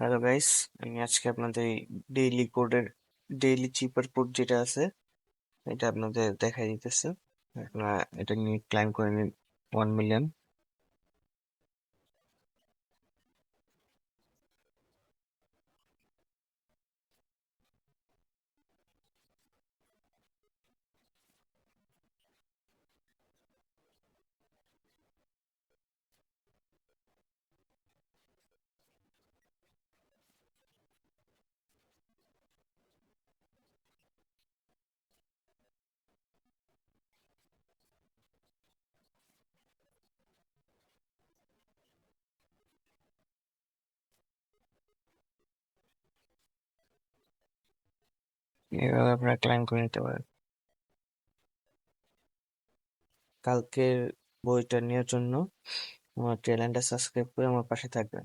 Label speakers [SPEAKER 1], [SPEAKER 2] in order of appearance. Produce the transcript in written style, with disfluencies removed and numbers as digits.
[SPEAKER 1] Hello guys, আমি আজকে আপনাদের ডেইলি কোডের ডেইলি চিপার কোড যেটা আছে এটা আপনাদের দেখাই দিতেছে। আপনারা এটা নিয়ে ক্লাইম করে নিন 1 মিলিয়ন। এভাবে আপনারা ক্লাইম করে নিতে পারেন। কালকের বইটা নেওয়ার জন্য আমার চ্যানেলটা সাবস্ক্রাইব করে আমার পাশে থাকবেন।